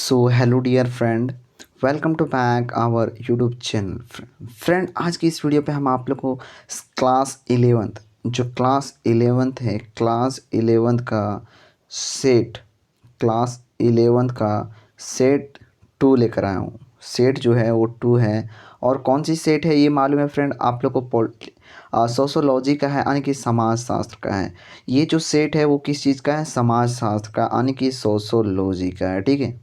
So hello dear friend, welcome to back our YouTube channel. Friend, आज की इस video पे हम आप लोग को क्लास 11th जो क्लास 11th है, क्लास 11th का सेट क्लास 11th का सेट 2 लेकर आया हूँ। सेट जो है वो 2 है। और कौन सी सेट है ये मालूम है फ्रेंड आप लोग को? सोशोलॉजी का है, यानी कि समाज शास्त्र का है। ये जो सेट है वो किस चीज़ का है? समाज शास्त्र का, यानी कि सोशोलॉजी का है। ठीक है,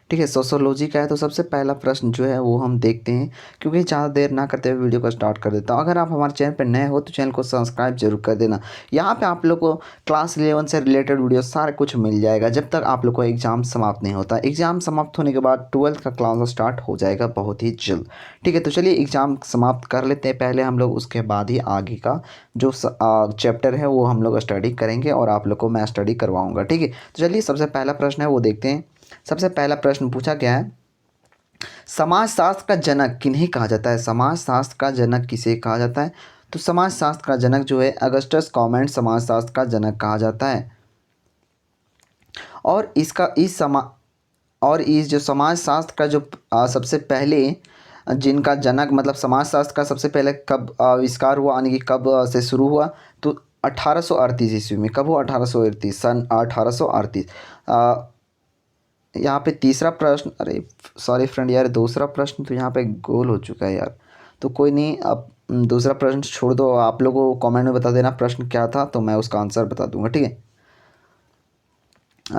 ठीक है, सोशोलॉजी का है। तो सबसे पहला प्रश्न जो है वो हम देखते हैं, क्योंकि ज़्यादा देर ना करते हुए वीडियो को स्टार्ट कर देता हूँ। अगर आप हमारे चैनल पर नए हो तो चैनल को सब्सक्राइब जरूर कर देना। यहाँ पे आप लोग को क्लास 11 से रिलेटेड वीडियो सारा कुछ मिल जाएगा जब तक आप लोग को एग्ज़ाम समाप्त नहीं होता। एग्ज़ाम समाप्त होने के बाद 12th का क्लास स्टार्ट हो जाएगा बहुत ही जल्द। ठीक है, तो चलिए एग्ज़ाम समाप्त कर लेते हैं पहले हम लोग, उसके बाद ही आगे का जो चैप्टर है वो हम लोग स्टडी करेंगे और आप लोग को मैं स्टडी करवाऊँगा। ठीक है, तो चलिए सबसे पहला प्रश्न है वो देखते हैं। सबसे पहला प्रश्न पूछा गया है, समाजशास्त्र का जनक किन्हें कहा जाता है? समाजशास्त्र का जनक किसे कहा जाता है? तो समाजशास्त्र का जनक जो है अगस्टस कॉमेट समाजशास्त्र का जनक कहा जाता है। और इस जो समाजशास्त्र का जो सबसे पहले जिनका जनक मतलब समाजशास्त्र का सबसे पहले कब आविष्कार हुआ, यानी कि कब से शुरू हुआ? तो 1838 ईस्वी में। कब हुआ? 1838, सन 1838। यहाँ पे तीसरा प्रश्न, अरे सॉरी फ्रेंड यार, दूसरा प्रश्न तो यहाँ पे गोल हो चुका है यार। तो कोई नहीं, अब दूसरा प्रश्न छोड़ दो। आप लोगों को कमेंट में बता देना प्रश्न क्या था, तो मैं उसका आंसर बता दूंगा। ठीक है,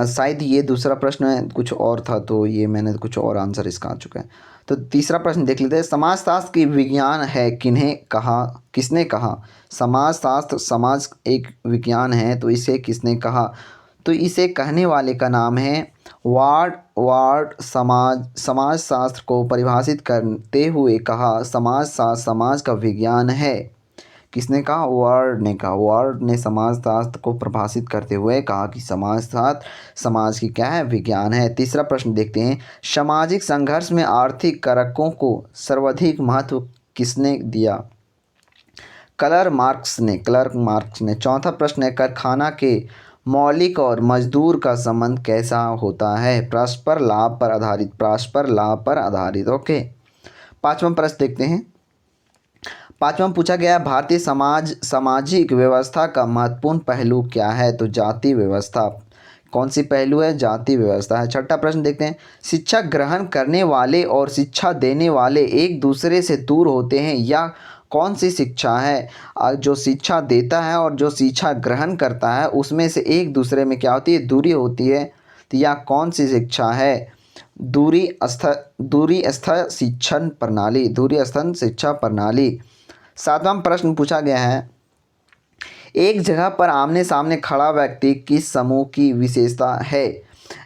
शायद ये दूसरा प्रश्न कुछ और था, तो ये मैंने कुछ और आंसर इसका आ चुका है। तो तीसरा प्रश्न देख लेते हैं। समाजशास्त्र की विज्ञान है किन्हें कहा, किसने कहा? समाजशास्त्र समाज एक विज्ञान है, तो इसे किसने कहा? तो इसे कहने वाले का नाम है वार्ड। वार्ड समाजशास्त्र को परिभाषित करते हुए कहा समाजशास्त्र समाज का विज्ञान है। किसने कहा? वार्ड ने कहा। वार्ड ने समाजशास्त्र को परिभाषित करते हुए कहा कि समाजशास्त्र समाज की क्या है? विज्ञान है। तीसरा प्रश्न देखते हैं। सामाजिक संघर्ष में आर्थिक कारकों को सर्वाधिक महत्व किसने दिया? क्लर मार्क्स ने। क्लर मार्क्स ने। चौथा प्रश्न है, कारखाना के मौलिक और मजदूर का संबंध कैसा होता है? परस्पर लाभ पर आधारित। परस्पर लाभ पर आधारित। ओके, पांचवा प्रश्न देखते हैं। पांचवा पूछा गया, भारतीय सामाजिक व्यवस्था का महत्वपूर्ण पहलू क्या है? तो जाति व्यवस्था। कौन सी पहलू है? जाति व्यवस्था है। छठा प्रश्न देखते हैं। शिक्षा ग्रहण करने वाले और शिक्षा देने वाले एक दूसरे से दूर होते हैं, या कौन सी शिक्षा है? जो शिक्षा देता है और जो शिक्षा ग्रहण करता है उसमें से एक दूसरे में क्या होती है? दूरी होती है। तो यह कौन सी शिक्षा है? दूरी स्थ शिक्षण प्रणाली। दूरी स्थ शिक्षा प्रणाली। सातवां प्रश्न पूछा गया है, एक जगह पर आमने सामने खड़ा व्यक्ति किस समूह की विशेषता है?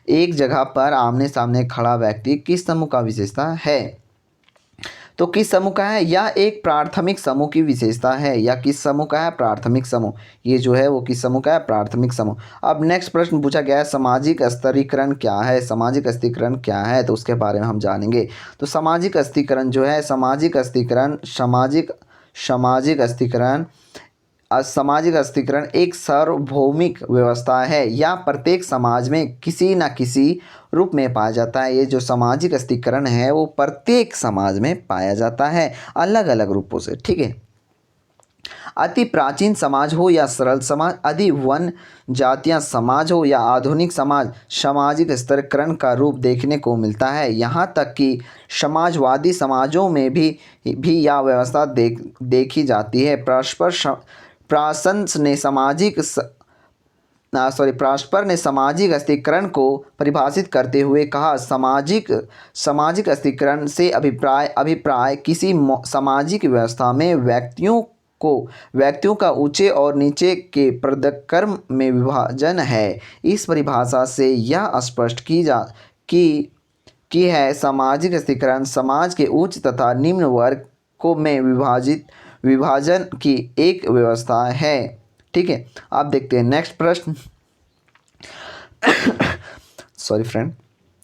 एक जगह पर आमने सामने खड़ा व्यक्ति किस समूह का विशेषता है? तो किस समूह का है? यह एक प्राथमिक समूह की विशेषता है। या किस समूह का है? प्राथमिक समूह। ये जो है वो किस समूह का है? प्राथमिक समूह। अब नेक्स्ट प्रश्न पूछा गया है, सामाजिक स्तरीकरण क्या है? सामाजिक स्तरीकरण क्या है? तो उसके बारे में हम जानेंगे। तो सामाजिक स्तरीकरण जो है, सामाजिक अस्थिकरण एक सार्वभौमिक व्यवस्था है या प्रत्येक समाज में किसी न किसी रूप में पाया जाता है। ये जो सामाजिक अस्थिकरण है वो प्रत्येक समाज में पाया जाता है अलग अलग रूपों से। ठीक है, अति प्राचीन समाज हो या सरल समाज, अति वन जातीय समाज हो या आधुनिक समाज, सामाजिक स्तरीकरण का रूप देखने को मिलता है। यहाँ तक कि समाजवादी समाजों में भी यह व्यवस्था देखी जाती है। प्रास्पर ने सामाजिक अस्थिकरण को परिभाषित करते हुए कहा, सामाजिक अस्थिकरण से अभिप्राय किसी सामाजिक व्यवस्था में व्यक्तियों का ऊंचे और नीचे के पदक्रम में विभाजन है। इस परिभाषा से यह स्पष्ट की है सामाजिक अस्थिकरण समाज के उच्च तथा निम्न वर्ग को में विभाजन की एक व्यवस्था है। ठीक है, आप देखते हैं नेक्स्ट प्रश्न। सॉरी फ्रेंड,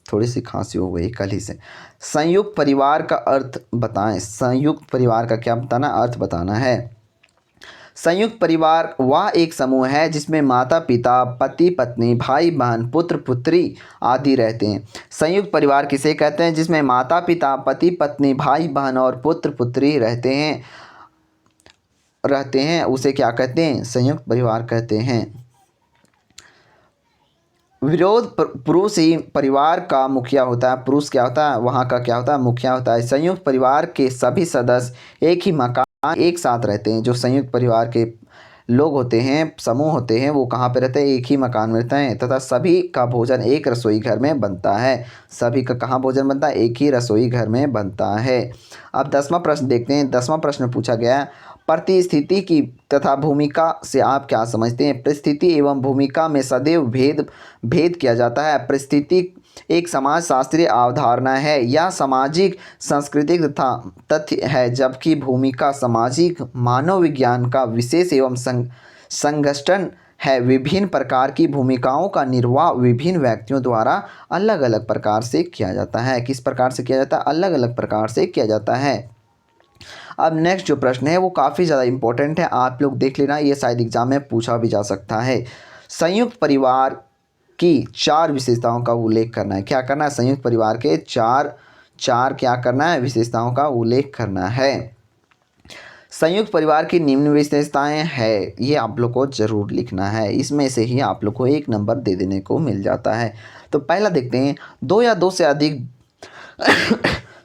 थोड़ी सी खांसी हो गई कल ही से। संयुक्त परिवार का अर्थ बताएं। संयुक्त परिवार का क्या बताना? अर्थ बताना है। संयुक्त परिवार वह एक समूह है जिसमें माता पिता, पति पत्नी, भाई बहन, पुत्र पुत्री आदि रहते हैं। संयुक्त परिवार किसे कहते हैं? जिसमें माता पिता, पति पत्नी, भाई बहन और पुत्र पुत्री रहते हैं उसे क्या कहते हैं? संयुक्त परिवार कहते हैं। विरोध पुरुष ही परिवार का मुखिया होता है। पुरुष क्या होता है? वहाँ का क्या होता है? मुखिया होता है। संयुक्त परिवार के सभी सदस्य एक ही मकान एक साथ रहते हैं। जो संयुक्त परिवार के लोग होते हैं, समूह होते हैं, वो कहाँ पे रहते हैं? एक ही मकान में रहते हैं तथा सभी का भोजन एक रसोई घर में बनता है। सभी का कहाँ भोजन बनता है? एक ही रसोई घर में बनता है। अब 10वां प्रश्न देखते हैं। 10वां प्रश्न पूछा गया है, परिस्थिति की तथा भूमिका से आप क्या समझते हैं? परिस्थिति एवं भूमिका में सदैव भेद किया जाता है। परिस्थिति एक समाजशास्त्रीय अवधारणा है या सामाजिक सांस्कृतिक तथा तथ्य है, जबकि भूमिका सामाजिक मानव विज्ञान का विशेष एवं संघटन है। विभिन्न प्रकार की भूमिकाओं का निर्वाह विभिन्न व्यक्तियों द्वारा अलग अलग प्रकार से किया जाता है। किस प्रकार से किया जाता है? अलग अलग प्रकार से किया जाता है। अब नेक्स्ट जो प्रश्न है वो काफ़ी ज़्यादा इम्पोर्टेंट है, आप लोग देख लेना, ये शायद एग्जाम में पूछा भी जा सकता है। संयुक्त परिवार की 4 विशेषताओं का उल्लेख करना है। क्या करना है? संयुक्त परिवार के चार क्या करना है? विशेषताओं का उल्लेख करना है। संयुक्त परिवार की निम्न विशेषताएं हैं, ये आप लोग को जरूर लिखना है। इसमें से ही आप लोग को 1 नंबर दे देने को मिल जाता है। तो पहला देखते हैं, 2 या 2 से अधिक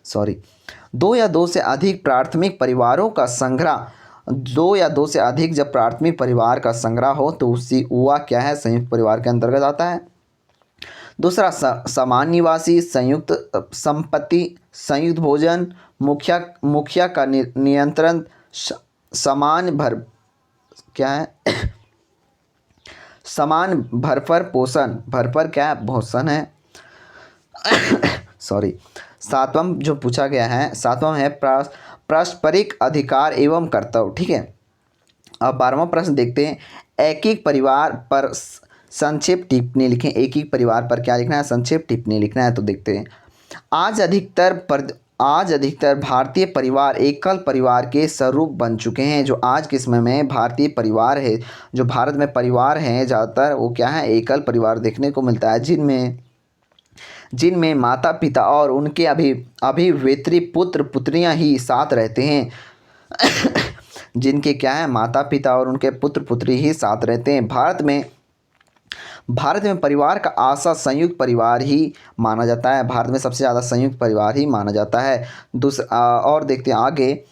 सॉरी 2 या 2 से अधिक प्राथमिक परिवारों का संग्रह। 2 या 2 से अधिक जब प्राथमिक परिवार का संग्रह हो तो उसी हुआ क्या है? संयुक्त परिवार के अंतर्गत आता है। दूसरा, समान निवासी, संयुक्त संपत्ति, संयुक्त भोजन, मुखिया का नियंत्रण, समान भरपर पोषण। भरपर क्या है? पोषण है। सॉरी। 7वां जो पूछा गया है, 7वां है पारस्परिक अधिकार एवं कर्तव्य। ठीक है। अब 12वां प्रश्न देखते हैं, एक एक परिवार पर संक्षेप टिप्पणी लिखें। एक एक परिवार पर क्या लिखना है? संक्षेप टिप्पणी लिखना है। तो देखते हैं, आज अधिकतर भारतीय परिवार एकल परिवार के स्वरूप बन चुके हैं। जो आज के समय में भारतीय परिवार है, जो भारत में परिवार हैं ज़्यादातर, वो क्या है? एकल परिवार देखने को मिलता है, जिनमें माता पिता और उनके अभिवेत्री पुत्र पुत्रियां ही साथ रहते हैं। जिनके क्या है? माता पिता और उनके पुत्र पुत्री ही साथ रहते हैं। भारत में परिवार का आशा संयुक्त परिवार ही माना जाता है। भारत में सबसे ज़्यादा संयुक्त परिवार ही माना जाता है। और देखते हैं आगे,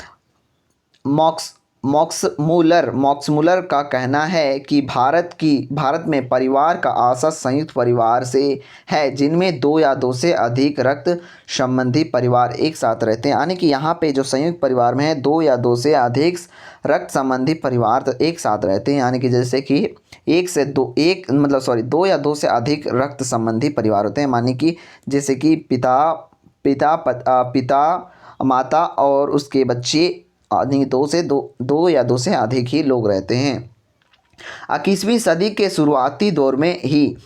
मॉक्समुलर का कहना है कि भारत में परिवार का आशा संयुक्त परिवार से है, जिनमें 2 या 2 से अधिक रक्त संबंधी परिवार एक साथ रहते हैं। यानी कि यहाँ पे जो संयुक्त परिवार में है, 2 या 2 से अधिक रक्त संबंधी परिवार तो एक साथ रहते हैं। यानी कि जैसे कि 2 या 2 से अधिक रक्त संबंधी परिवार होते हैं। मानी कि जैसे कि पिता माता और उसके बच्चे, 2 या 2 से अधिक ही लोग रहते हैं। 21वीं सदी के शुरुआती दौर में ही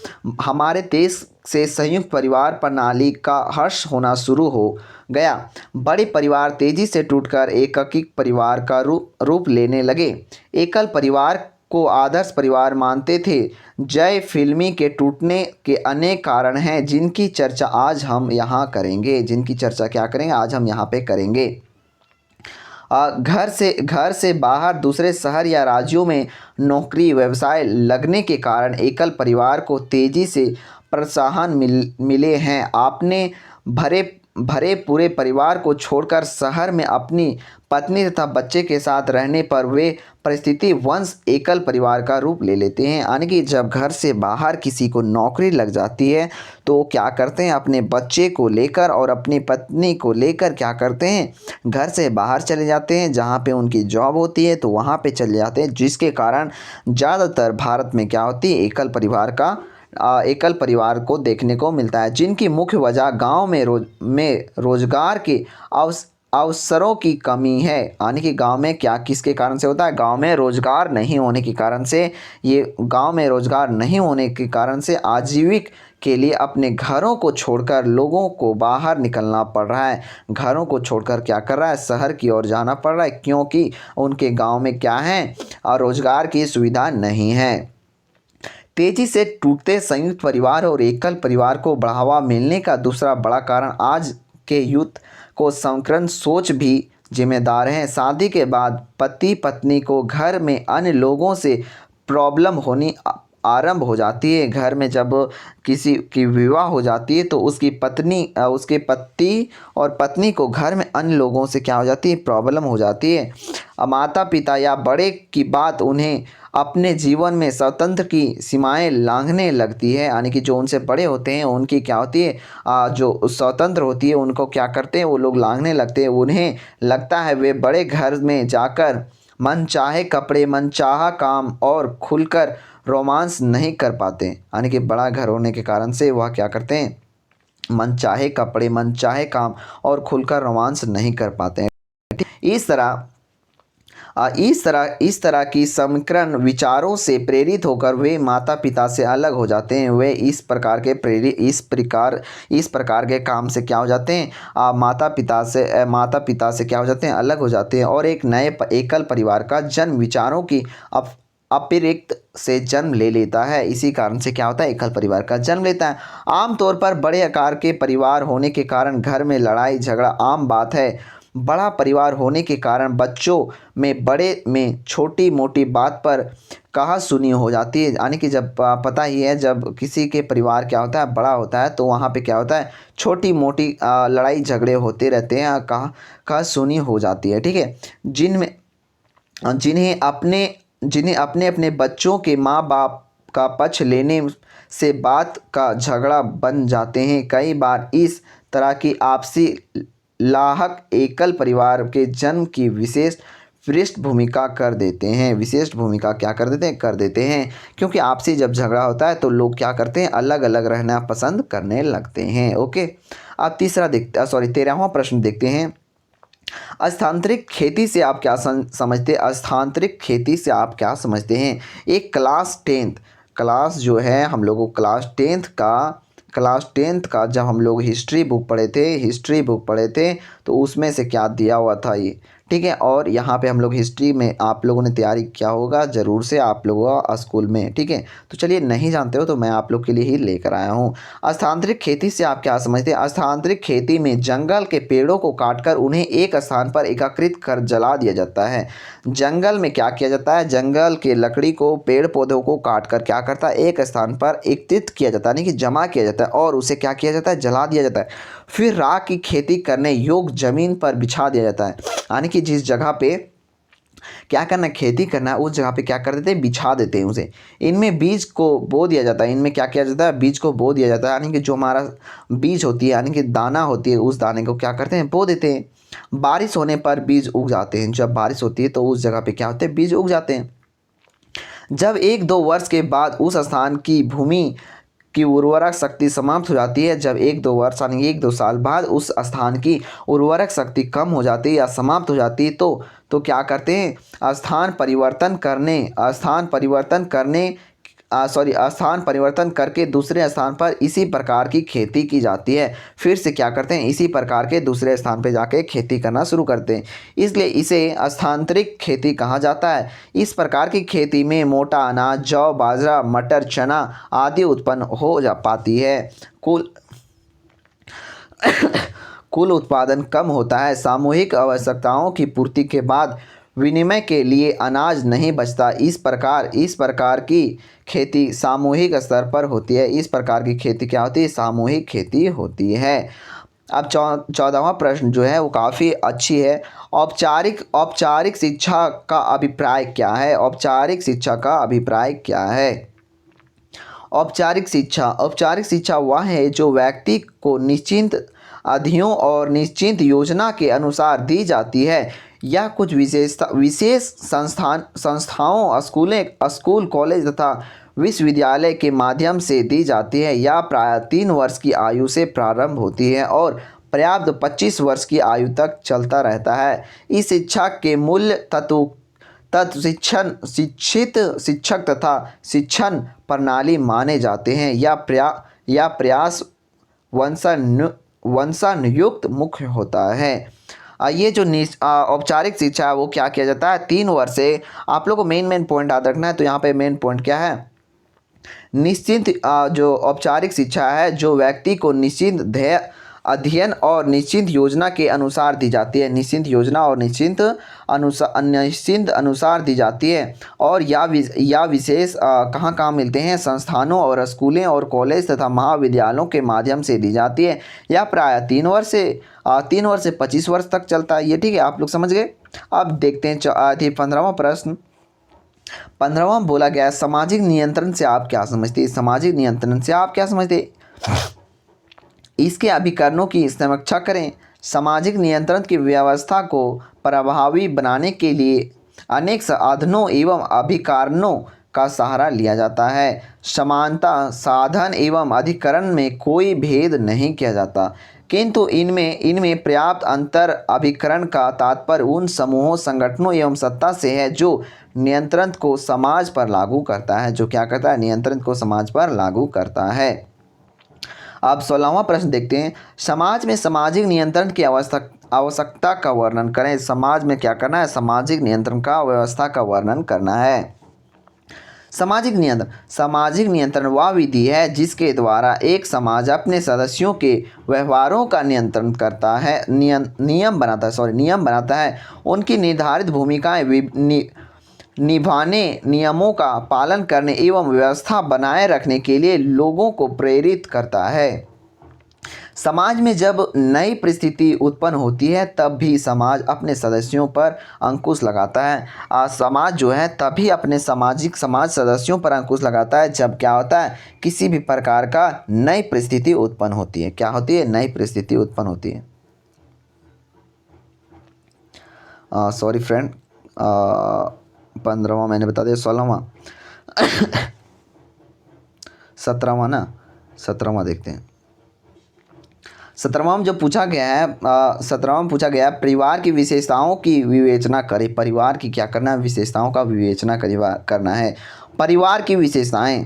हमारे देश से संयुक्त परिवार प्रणाली का हर्ष होना शुरू हो गया। बड़े परिवार तेजी से टूटकर एकीकृत परिवार का रूप लेने लगे। एकल परिवार को आदर्श परिवार मानते थे। जय फिल्मी के टूटने के अनेक कारण हैं, जिनकी चर्चा आज हम यहाँ करेंगे। आज हम यहाँ पे करेंगे। घर से बाहर दूसरे शहर या राज्यों में नौकरी व्यवसाय लगने के कारण एकल परिवार को तेजी से प्रोत्साहन मिले हैं। आपने भरे पूरे परिवार को छोड़कर शहर में अपनी पत्नी तथा बच्चे के साथ रहने पर वे परिस्थिति वंश एकल परिवार का रूप ले लेते हैं। यानी कि जब घर से बाहर किसी को नौकरी लग जाती है तो क्या करते हैं? अपने बच्चे को लेकर और अपनी पत्नी को लेकर क्या करते हैं? घर से बाहर चले जाते हैं। जहाँ पे उनकी जॉब होती है तो वहाँ पे चले जाते हैं, जिसके कारण ज़्यादातर भारत में क्या होती है? एकल परिवार को देखने को मिलता है, जिनकी मुख्य वजह गांव में रोजगार के अवसरों की कमी है। यानी कि गांव में क्या किसके कारण से होता है? गांव में रोजगार नहीं होने के कारण से। ये गांव में रोजगार नहीं होने के कारण से आजीविक के लिए अपने घरों को छोड़कर लोगों को बाहर निकलना पड़ रहा है। घरों को छोड़कर क्या कर रहा है? शहर की ओर जाना पड़ रहा है, क्योंकि उनके गांव में क्या है? रोजगार की सुविधा नहीं है। तेजी से टूटते संयुक्त परिवार और एकल परिवार को बढ़ावा मिलने का दूसरा बड़ा कारण आज के यूथ को संकरण सोच भी जिम्मेदार है। शादी के बाद पति पत्नी को घर में अन्य लोगों से प्रॉब्लम होनी आरंभ हो जाती है। घर में जब किसी की विवाह हो जाती है तो उसके पति और पत्नी को घर में अन्य लोगों से क्या हो जाती है? प्रॉब्लम हो जाती है। माता पिता या बड़े की बात उन्हें अपने जीवन में स्वतंत्र की सीमाएं लांघने लगती है। यानी कि जो उनसे बड़े होते हैं उनकी क्या होती है? जो स्वतंत्र होती है उनको क्या करते हैं? वो लोग लांघने लगते हैं। उन्हें लगता है वे बड़े घर में जाकर मनचाहे कपड़े, मनचाहा काम और खुलकर रोमांस नहीं कर पाते। यानी कि बड़ा घर होने के कारण से वह क्या करते हैं? मनचाहे कपड़े, मनचाहे काम और खुलकर रोमांस नहीं कर पाते हैं। इस तरह की समीकरण विचारों से प्रेरित होकर वे माता पिता से अलग हो जाते हैं। वे इस प्रकार के काम से क्या हो जाते हैं? माता पिता से क्या हो जाते हैं? अलग हो जाते हैं और एक नए एकल परिवार का जन्म विचारों की अतिरिक्त से जन्म ले लेता है। इसी कारण से क्या होता है? एकल परिवार का जन्म लेता है। आमतौर पर बड़े आकार के परिवार होने के कारण घर में लड़ाई झगड़ा आम बात है। बड़ा परिवार होने के कारण बच्चों में बड़े में छोटी मोटी बात पर कहा सुनी हो जाती है। यानी कि जब पता ही है, जब किसी के परिवार क्या होता है? बड़ा होता है, तो वहाँ पे क्या होता है? छोटी मोटी लड़ाई झगड़े होते रहते हैं, कहा सुनी हो जाती है। ठीक है। जिन्हें अपने अपने बच्चों के माँ बाप का पक्ष लेने से बात का झगड़ा बन जाते हैं। कई बार इस तरह की आपसी लाहक एकल परिवार के जन्म की विशेष भूमिका कर देते हैं। क्योंकि आपसी जब झगड़ा होता है तो लोग क्या करते हैं? अलग अलग रहना पसंद करने लगते हैं। ओके। अब 13वां प्रश्न देखते हैं। स्थानांतरित खेती से आप क्या समझते हैं? स्थानांतरित खेती से आप क्या समझते हैं? एक क्लास जो है, हम लोगों को क्लास टेंथ का जब हम लोग हिस्ट्री बुक पढ़े थे तो उसमें से क्या दिया हुआ था ये। ठीक है। और यहाँ पे हम लोग हिस्ट्री में आप लोगों ने तैयारी किया होगा ज़रूर से आप लोगों स्कूल में। ठीक है। तो चलिए, नहीं जानते हो तो मैं आप लोग के लिए ही लेकर आया हूँ। स्थानांतरित खेती से आप क्या समझते हैं? स्थानांतरित खेती में जंगल के पेड़ों को काटकर उन्हें एक स्थान पर एकत्रित कर जला दिया जाता है। जंगल में क्या किया जाता है? जंगल के लकड़ी को, पेड़ पौधों को काट कर क्या करता है? एक स्थान पर एकत्रित किया जाता है, यानी कि जमा किया जाता है और उसे क्या किया जाता है? जला दिया जाता है। फिर राख की खेती करने योग्य जमीन पर बिछा दिया जाता है। यानी कि जिस जगह पे क्या करना है? खेती करना है, उस जगह पे क्या कर देते हैं? बिछा देते हैं उसे। इनमें बीज को बो दिया जाता है। इनमें क्या किया जाता है? बीज को बो दिया जाता है। यानी कि जो हमारा बीज होती है, यानी कि दाना होती है, उस दाने को क्या करते हैं? बो देते हैं। बारिश होने पर बीज उग जाते हैं। जब बारिश होती है तो उस जगह पे क्या होते हैं? बीज उग जाते हैं। जब 1-2 वर्ष के बाद उस स्थान की भूमि की उर्वरक शक्ति समाप्त हो जाती है, जब 1-2 वर्ष यानी 1-2 साल बाद उस स्थान की उर्वरक शक्ति कम हो जाती है या समाप्त हो जाती है तो क्या करते हैं? स्थान परिवर्तन करके दूसरे स्थान पर इसी प्रकार की खेती की जाती है। फिर से क्या करते हैं? इसी प्रकार के दूसरे स्थान पर जाके खेती करना शुरू करते हैं। इसलिए इसे स्थानांतरित खेती कहा जाता है। इस प्रकार की खेती में मोटा अनाज, जौ, बाजरा, मटर, चना आदि उत्पन्न हो जा पाती है। कुल उत्पादन कम होता है। सामूहिक आवश्यकताओं की पूर्ति के बाद विनिमय के लिए अनाज नहीं बचता। इस प्रकार की खेती सामूहिक स्तर पर होती है। इस प्रकार की खेती क्या होती है? सामूहिक खेती होती है। अब 14वां प्रश्न जो है वो काफ़ी अच्छी है। औपचारिक शिक्षा का अभिप्राय क्या है? औपचारिक शिक्षा का अभिप्राय क्या है? औपचारिक शिक्षा वह है जो व्यक्ति को निश्चित अवधियों और निश्चित योजना के अनुसार दी जाती है। यह कुछ विशेष संस्थाओं, स्कूल, कॉलेज तथा विश्वविद्यालय के माध्यम से दी जाती है। यह प्राय 3 वर्ष की आयु से प्रारंभ होती है और पर्याप्त 25 वर्ष की आयु तक चलता रहता है। इस शिक्षा के मूल्य तत्व शिक्षक तथा शिक्षण प्रणाली माने जाते हैं। या प्रयास वंशानुयुक्त मुख्य होता है। ये जो औपचारिक शिक्षा है वो क्या किया जाता है, 3 वर्ष से। आप लोग को मेन पॉइंट याद रखना है। तो यहाँ पे मेन पॉइंट क्या है, निश्चित जो औपचारिक शिक्षा है जो व्यक्ति को निश्चित ध्येय अध्ययन और निश्चित योजना के अनुसार दी जाती है। निश्चित योजना और निश्चित अनुसार दी जाती है। और या विशेष कहाँ कहाँ मिलते हैं, संस्थानों और स्कूलें और कॉलेज तथा महाविद्यालयों के माध्यम से दी जाती है। यह प्रायः 3 वर्ष से 25 वर्ष तक चलता है। ये ठीक है, आप लोग समझ गए। अब देखते हैं 15वां प्रश्न। 15वां बोला गया है, सामाजिक नियंत्रण से आप क्या समझते हैं। सामाजिक नियंत्रण से आप क्या समझते हैं, इसके अभिकरणों की समीक्षा करें। सामाजिक नियंत्रण की व्यवस्था को प्रभावी बनाने के लिए अनेक साधनों एवं अभिकरणों का सहारा लिया जाता है। समानता साधन एवं अधिकरण में कोई भेद नहीं किया जाता, किंतु इनमें पर्याप्त अंतर अभिकरण का तात्पर्य उन समूहों, संगठनों एवं सत्ता से है जो नियंत्रण को समाज पर लागू करता है। जो क्या करता है, नियंत्रण को समाज पर लागू करता है। अब 16वां प्रश्न देखते हैं। समाज में सामाजिक नियंत्रण की आवश्यकता का वर्णन करें। समाज में क्या करना है, सामाजिक नियंत्रण का व्यवस्था का वर्णन करना है। सामाजिक नियंत्रण वह विधि है जिसके द्वारा एक समाज अपने सदस्यों के व्यवहारों का नियंत्रण करता है, नियम बनाता है। उनकी निर्धारित भूमिकाएं निभाने, नियमों का पालन करने एवं व्यवस्था बनाए रखने के लिए लोगों को प्रेरित करता है। समाज में जब नई परिस्थिति उत्पन्न होती है तब भी समाज अपने सदस्यों पर अंकुश लगाता है। समाज जो है तभी अपने समाज सदस्यों पर अंकुश लगाता है जब क्या होता है, किसी भी प्रकार का नई परिस्थिति उत्पन्न होती है। क्या होती है, नई परिस्थिति उत्पन्न होती है। सॉरी फ्रेंड, 15वां मैंने बता दिया, 16वां 17वां ना, 17वां देखते हैं। 17वां में जो पूछा गया है, 17वां में पूछा गया है, परिवार की विशेषताओं की विवेचना करें। परिवार की क्या करना है, विशेषताओं का विवेचना करना है। परिवार की विशेषताएं,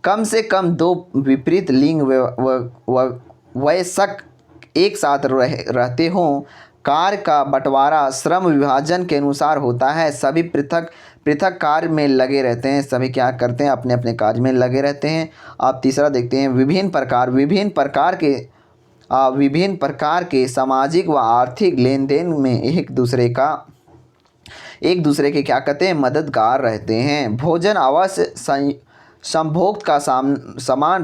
कम से कम 2 विपरीत लिंग वयस्क एक साथ रहते हों। कार्य का बंटवारा श्रम विभाजन के अनुसार होता है। सभी पृथक कार्य में लगे रहते हैं। सभी क्या करते हैं, अपने अपने कार्य में लगे रहते हैं। आप तीसरा देखते हैं, विभिन्न प्रकार के सामाजिक व आर्थिक लेन देन में एक दूसरे के क्या कहते हैं, मददगार रहते हैं। भोजन अवश्य संभोग का समान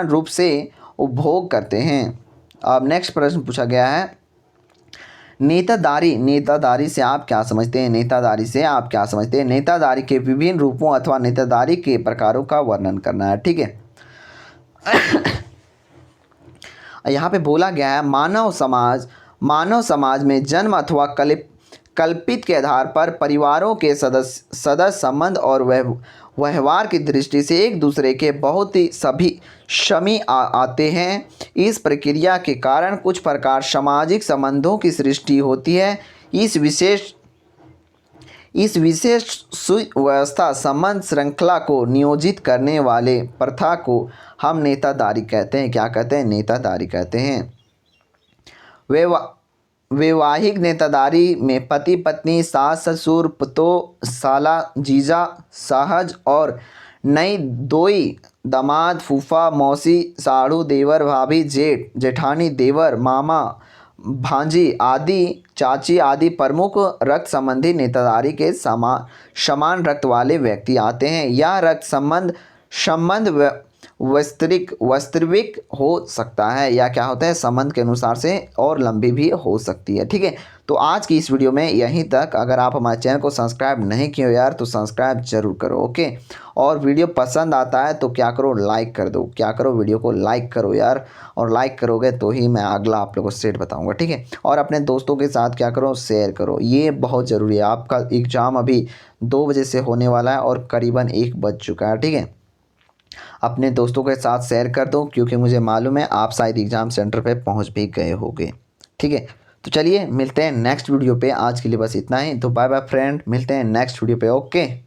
रूप से उपभोग करते हैं। अब नेक्स्ट प्रश्न पूछा गया है, नेतादारी से आप क्या समझते हैं। नेतादारी के विभिन्न रूपों अथवा नेतादारी के प्रकारों का वर्णन करना है। ठीक है, यहाँ पे बोला गया है, मानव समाज में जन्म अथवा कल्पित के आधार पर परिवारों के सदस्य संबंध और व्यवहार की दृष्टि से एक दूसरे के बहुत ही समी आते हैं। इस प्रक्रिया के कारण कुछ प्रकार सामाजिक संबंधों की सृष्टि होती है। इस विशेष सुव्यवस्था संबंध श्रृंखला को नियोजित करने वाले प्रथा को हम नेतादारी कहते हैं। क्या कहते हैं, नेतादारी कहते हैं। वैवाहिक नेतादारी में पति पत्नी, सास ससुर, पतोह, साला, जीजा, सहज और नई दोई, दामाद, फूफा, मौसी, साड़ू, देवर, भाभी, जेठ, जेठानी, देवर, मामा, भांजी आदि, चाची आदि प्रमुख रक्त संबंधी नेतादारी के समान रक्त वाले व्यक्ति आते हैं। यह रक्त संबंध वास्तविक हो सकता है या क्या होता है, संबंध के अनुसार से और लंबी भी हो सकती है। ठीक है, तो आज की इस वीडियो में यहीं तक। अगर आप हमारे चैनल को सब्सक्राइब नहीं किए हो यार तो सब्सक्राइब जरूर करो। ओके, और वीडियो पसंद आता है तो क्या करो, लाइक कर दो। क्या करो, वीडियो को लाइक करो यार, और लाइक करोगे तो ही मैं अगला आप लोगों को सेट बताऊंगा। ठीक है, और अपने दोस्तों के साथ क्या करो, शेयर करो। ये बहुत ज़रूरी है। आपका एग्ज़ाम अभी 2 बजे से होने वाला है और करीबन 1 बज चुका है। ठीक है, अपने दोस्तों के साथ शेयर कर दो, क्योंकि मुझे मालूम है आप शायद एग्ज़ाम सेंटर पे पहुंच भी गए होंगे। ठीक है, तो चलिए मिलते हैं नेक्स्ट वीडियो पे। आज के लिए बस इतना ही। तो बाय बाय फ्रेंड, मिलते हैं नेक्स्ट वीडियो पे। ओके।